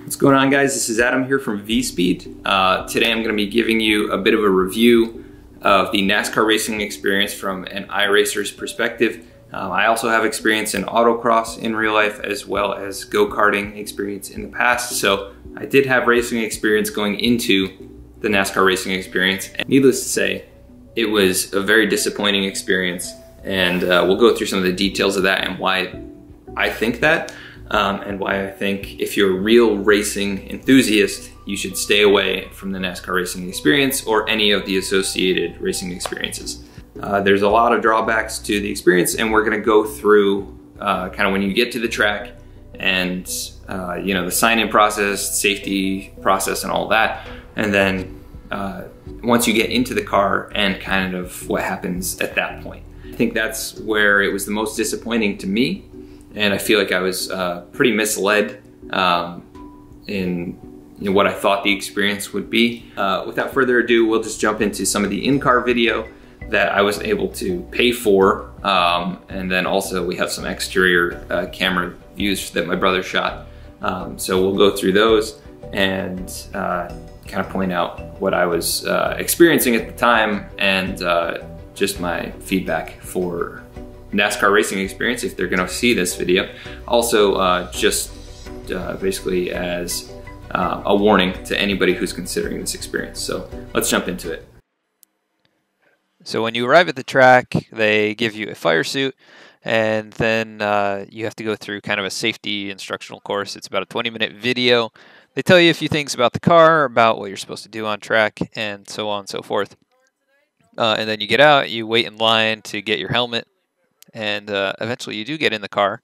What's going on, guys? This is Adam here from V-Speed. Today I'm going to be giving you a bit of a review of the NASCAR Racing Experience from an iRacer's perspective. I also have experience in autocross in real life as well as go-karting experience in the past, so I did have racing experience going into the NASCAR Racing Experience. And needless to say, it was a very disappointing experience, and we'll go through some of the details of that and why I think that. And why I think if you're a real racing enthusiast, you should stay away from the NASCAR Racing Experience or any of the associated racing experiences. There's a lot of drawbacks to the experience, and we're gonna go through kind of when you get to the track and you know, the sign-in process, safety process, and all that. And then once you get into the car and kind of what happens at that point. I think that's where it was the most disappointing to me. And I feel like I was pretty misled in what I thought the experience would be. Without further ado, we'll just jump into some of the in-car video that I was able to pay for. And then also we have some exterior camera views that my brother shot. So we'll go through those and kind of point out what I was experiencing at the time and just my feedback for NASCAR Racing Experience if they're gonna see this video. Also, just basically as a warning to anybody who's considering this experience. So let's jump into it. So when you arrive at the track, they give you a fire suit, and then you have to go through kind of a safety instructional course. It's about a 20-minute video. They tell you a few things about the car, about what you're supposed to do on track, and so on and so forth. And then you get out, you wait in line to get your helmet, and eventually you do get in the car,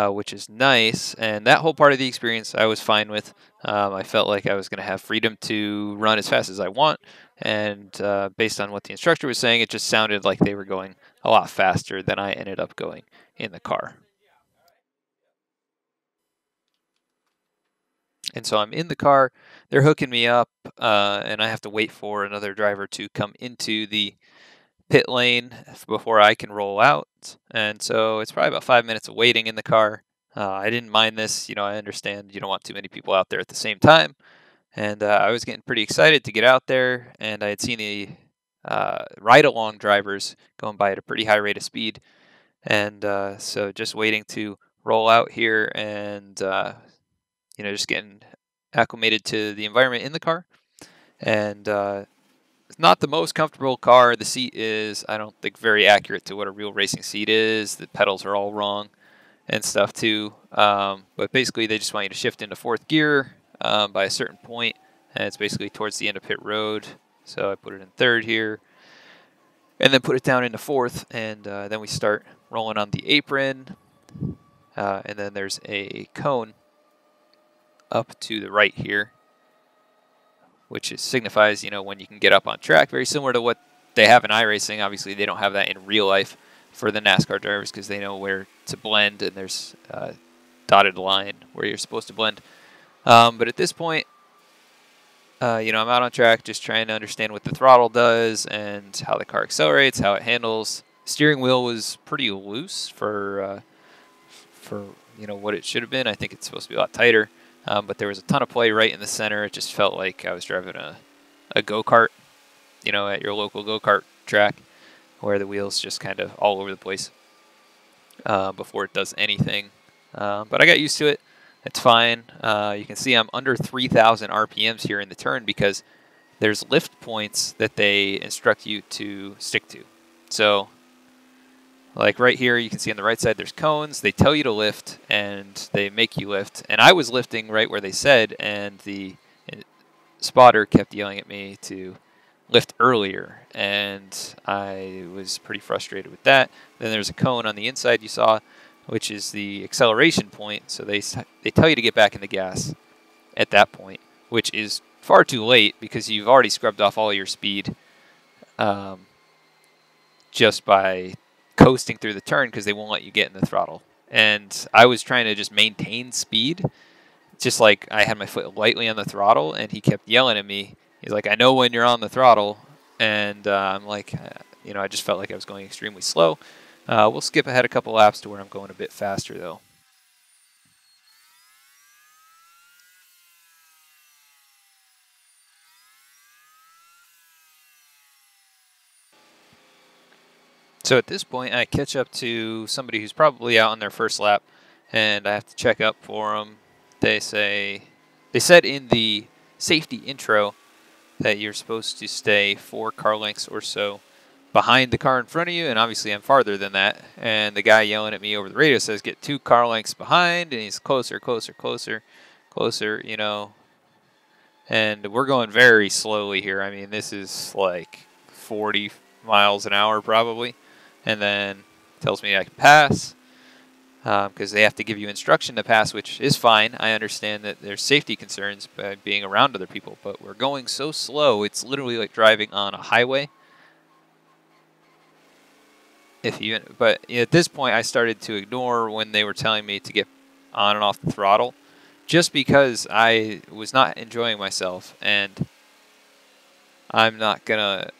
which is nice. And that whole part of the experience I was fine with. I felt like I was going to have freedom to run as fast as I want, and based on what the instructor was saying, it just sounded like they were going a lot faster than I ended up going in the car. And so I'm in the car, they're hooking me up, and I have to wait for another driver to come into the pit lane before I can roll out. And so it's probably about 5 minutes of waiting in the car. I didn't mind this. You know, I understand you don't want too many people out there at the same time. And I was getting pretty excited to get out there, and I had seen the ride-along drivers going by at a pretty high rate of speed. And so just waiting to roll out here and, you know, just getting acclimated to the environment in the car. And it's not the most comfortable car. The seat is, I don't think, very accurate to what a real racing seat is. The pedals are all wrong and stuff too. But basically they just want you to shift into fourth gear by a certain point, and it's basically towards the end of pit road. So I put it in third here and then put it down into fourth, and then we start rolling on the apron. And then there's a cone up to the right here, which signifies, you know, when you can get up on track, very similar to what they have in iRacing. Obviously, they don't have that in real life for the NASCAR drivers because they know where to blend, and there's a dotted line where you're supposed to blend. But at this point, you know, I'm out on track just trying to understand what the throttle does and how the car accelerates, how it handles. Steering wheel was pretty loose for you know, what it should have been. I think it's supposed to be a lot tighter. But there was a ton of play right in the center. It just felt like I was driving a go-kart, you know, at your local go-kart track, where the wheels just kind of all over the place before it does anything. But I got used to it. It's fine. You can see I'm under 3,000 RPMs here in the turn because there's lift points that they instruct you to stick to. So, like right here, you can see on the right side, there's cones. They tell you to lift, and they make you lift. And I was lifting right where they said, and the spotter kept yelling at me to lift earlier, and I was pretty frustrated with that. Then there's a cone on the inside you saw, which is the acceleration point. So they tell you to get back in the gas at that point, which is far too late because you've already scrubbed off all your speed just by coasting through the turn because they won't let you get in the throttle. And I was trying to just maintain speed, just like I had my foot lightly on the throttle, and he kept yelling at me. He's like, I know when you're on the throttle, and I'm like, I just felt like I was going extremely slow. We'll skip ahead a couple laps to where I'm going a bit faster though. So at this point, I catch up to somebody who's probably out on their first lap, and I have to check up for them. They said in the safety intro that you're supposed to stay 4 car lengths or so behind the car in front of you, and obviously I'm farther than that. And the guy yelling at me over the radio says, get 2 car lengths behind, and he's closer, closer, closer, closer, And we're going very slowly here. I mean, this is like 40 miles an hour probably. And then tells me I can pass because they have to give you instruction to pass, which is fine. I understand that there's safety concerns by being around other people, but we're going so slow, it's literally like driving on a highway. But at this point, I started to ignore when they were telling me to get on and off the throttle, just because I was not enjoying myself, and I'm not gonna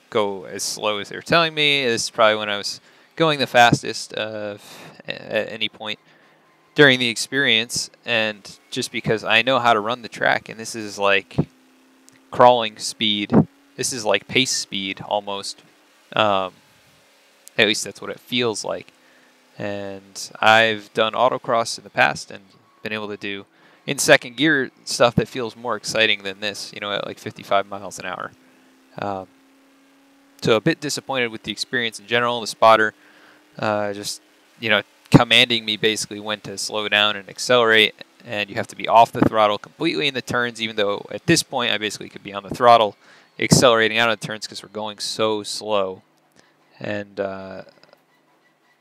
go as slow as they were telling me. This is probably when I was going the fastest at any point during the experience, and just because I know how to run the track, and this is like crawling speed. This is like pace speed almost. At least that's what it feels like. And I've done autocross in the past and been able to do in second gear stuff that feels more exciting than this, at like 55 miles an hour. So a bit disappointed with the experience in general. The spotter just, commanding me basically when to slow down and accelerate, and you have to be off the throttle completely in the turns, even though at this point I basically could be on the throttle accelerating out of the turns because we're going so slow. And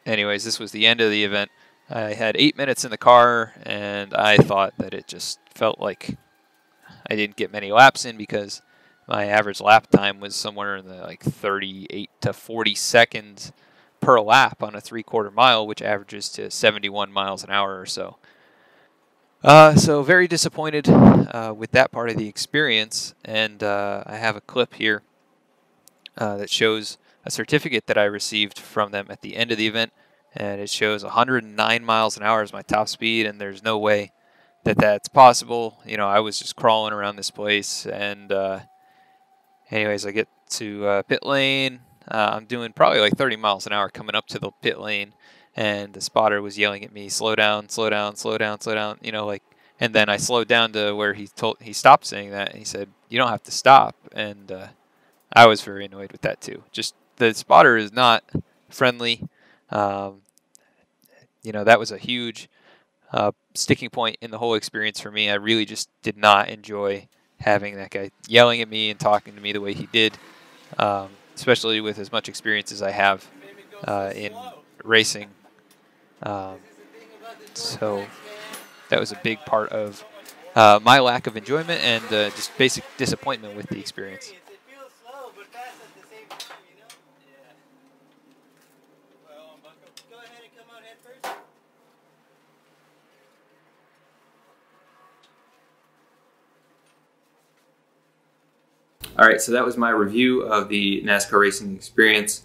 anyways, this was the end of the event. I had 8 minutes in the car, and I thought that it just felt like I didn't get many laps in because my average lap time was somewhere in the like 38 to 40 seconds per lap on a 3/4 mile, which averages to 71 miles an hour or so. So very disappointed with that part of the experience, and I have a clip here that shows a certificate that I received from them at the end of the event, and it shows 109 miles an hour as my top speed, and there's no way that that's possible. I was just crawling around this place, and anyways, I get to pit lane. I'm doing probably like 30 miles an hour coming up to the pit lane, and the spotter was yelling at me, slow down, slow down, slow down, slow down, and then I slowed down to where he stopped saying that, and he said, you don't have to stop, and I was very annoyed with that too. Just the spotter is not friendly. That was a huge sticking point in the whole experience for me. I really just did not enjoy having that guy yelling at me and talking to me the way he did, especially with as much experience as I have in racing. So that was a big part of my lack of enjoyment and just basic disappointment with the experience. All right, so that was my review of the NASCAR Racing Experience.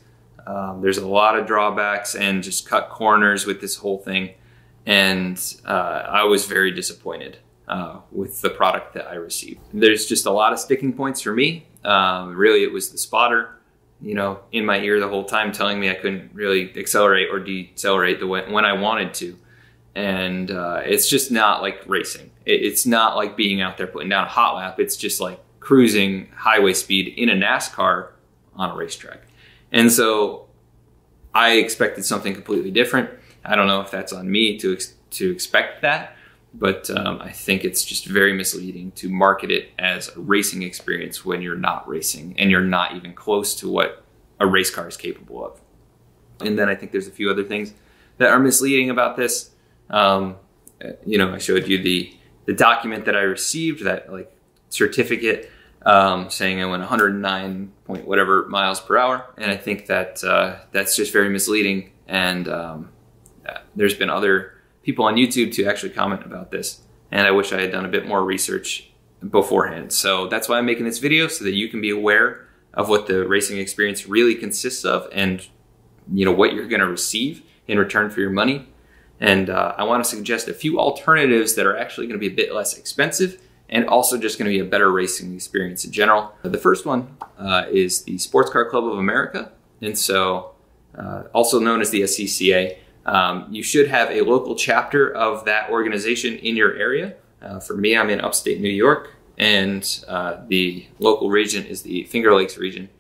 There's a lot of drawbacks and just cut corners with this whole thing, and I was very disappointed with the product that I received. There's just a lot of sticking points for me. Really, it was the spotter, in my ear the whole time telling me I couldn't really accelerate or decelerate when I wanted to. And it's just not like racing. It's not like being out there putting down a hot lap. It's just like cruising highway speed in a NASCAR on a racetrack. And so I expected something completely different. I don't know if that's on me to expect that, but I think it's just very misleading to market it as a racing experience when you're not racing and you're not even close to what a race car is capable of. And then I think there's a few other things that are misleading about this. I showed you the document that I received, that like certificate saying I went 109 point whatever miles per hour, and I think that that's just very misleading. And there's been other people on YouTube to actually comment about this, and I wish I had done a bit more research beforehand. So that's why I'm making this video, so that you can be aware of what the racing experience really consists of, and what you're going to receive in return for your money. And I want to suggest a few alternatives that are actually going to be a bit less expensive and also just going to be a better racing experience in general. The first one is the Sports Car Club of America, and so also known as the SCCA. You should have a local chapter of that organization in your area. For me, I'm in upstate New York, and the local region is the Finger Lakes region.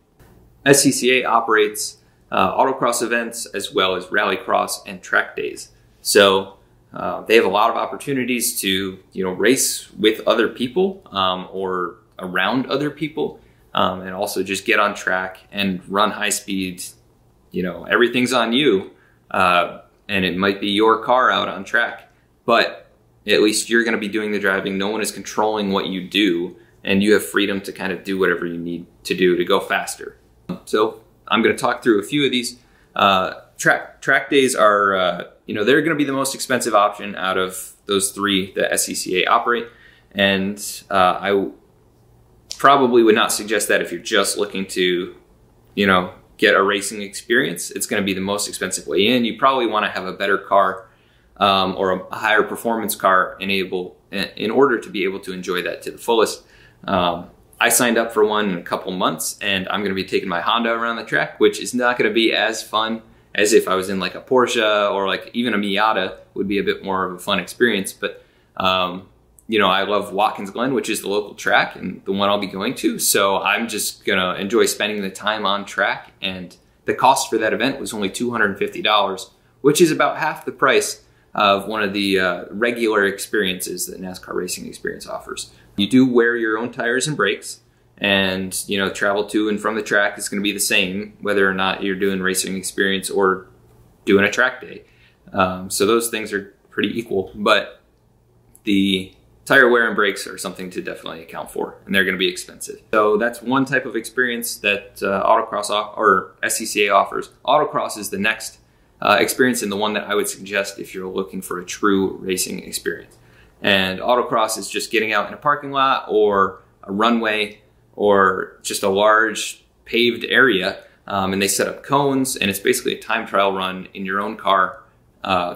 SCCA operates autocross events as well as rallycross and track days. So they have a lot of opportunities to race with other people or around other people, and also just get on track and run high speed. Everything's on you, and it might be your car out on track, but at least you're going to be doing the driving. No one is controlling what you do, and you have freedom to kind of do whatever you need to do to go faster. So I'm going to talk through a few of these. Track days are, they're going to be the most expensive option out of those three that SCCA operate. And I probably would not suggest that if you're just looking to, get a racing experience. It's going to be the most expensive way in. You probably want to have a better car or a higher performance car in order to be able to enjoy that to the fullest. I signed up for one in a couple months, and I'm going to be taking my Honda around the track, which is not going to be as fun as if I was in like a Porsche or like even a Miata. Would be a bit more of a fun experience. But, I love Watkins Glen, which is the local track and the one I'll be going to. So I'm just going to enjoy spending the time on track. And the cost for that event was only $250, which is about half the price of one of the regular experiences that NASCAR Racing Experience offers. You do wear your own tires and brakes, and travel to and from the track is going to be the same whether or not you're doing racing experience or doing a track day. So those things are pretty equal, but the tire wear and brakes are something to definitely account for, and they're going to be expensive. So that's one type of experience that autocross or SCCA offers. Autocross is the next experience, and the one that I would suggest if you're looking for a true racing experience. And autocross is just getting out in a parking lot or a runway or just a large paved area, and they set up cones, and it's basically a time trial run in your own car,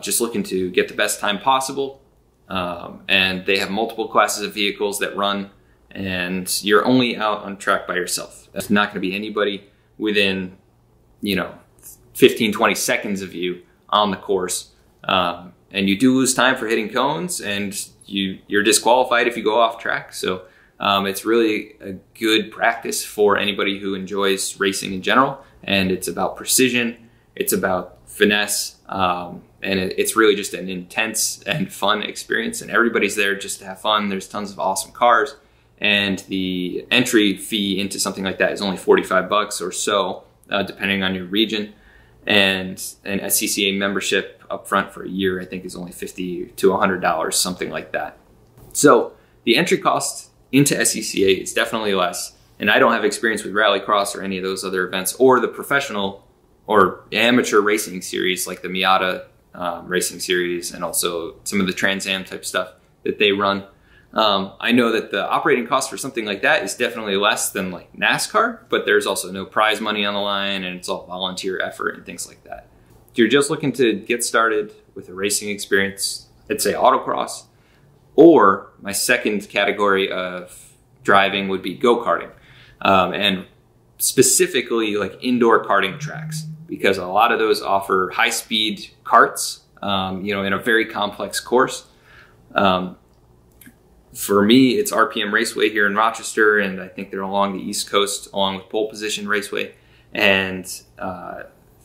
just looking to get the best time possible. And they have multiple classes of vehicles that run, and you're only out on track by yourself. There's not going to be anybody within 15-20 seconds of you on the course, and you do lose time for hitting cones, and you're disqualified if you go off track. So it's really a good practice for anybody who enjoys racing in general, and it's about precision, it's about finesse, and it's really just an intense and fun experience, and everybody's there just to have fun. There's tons of awesome cars, and the entry fee into something like that is only $45 or so, depending on your region. And an SCCA membership up front for a year, I think, is only $50 to $100, something like that. So the entry cost into SCCA is definitely less. And I don't have experience with rallycross or any of those other events, or the professional or amateur racing series like the Miata racing series, and also some of the Trans Am type stuff that they run. I know that the operating cost for something like that is definitely less than like NASCAR, but there's also no prize money on the line, and it's all volunteer effort and things like that. If you're just looking to get started with a racing experience, I'd say autocross, or my second category of driving would be go-karting, and specifically like indoor karting tracks, because a lot of those offer high-speed karts, in a very complex course. For me, it's RPM Raceway here in Rochester, and I think they're along the East Coast, along with Pole Position Raceway, and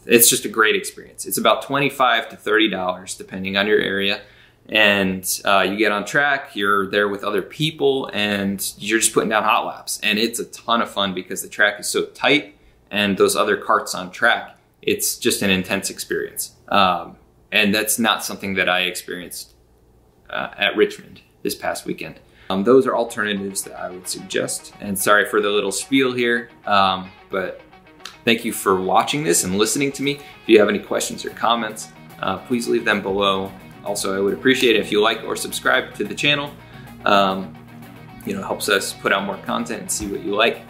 it's just a great experience. It's about $25 to $30, depending on your area, and you get on track, you're there with other people, and you're just putting down hot laps, and it's a ton of fun because the track is so tight, and those other karts on track, it's just an intense experience. And that's not something that I experienced at Richmond this past weekend. Those are alternatives that I would suggest. And sorry for the little spiel here, but thank you for watching this and listening to me. If you have any questions or comments, please leave them below. Also, I would appreciate it if you like or subscribe to the channel. It helps us put out more content and see what you like.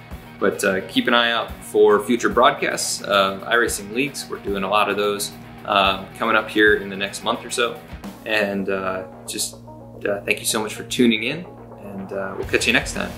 But keep an eye out for future broadcasts of iRacing leagues. We're doing a lot of those coming up here in the next month or so. And thank you so much for tuning in, and we'll catch you next time.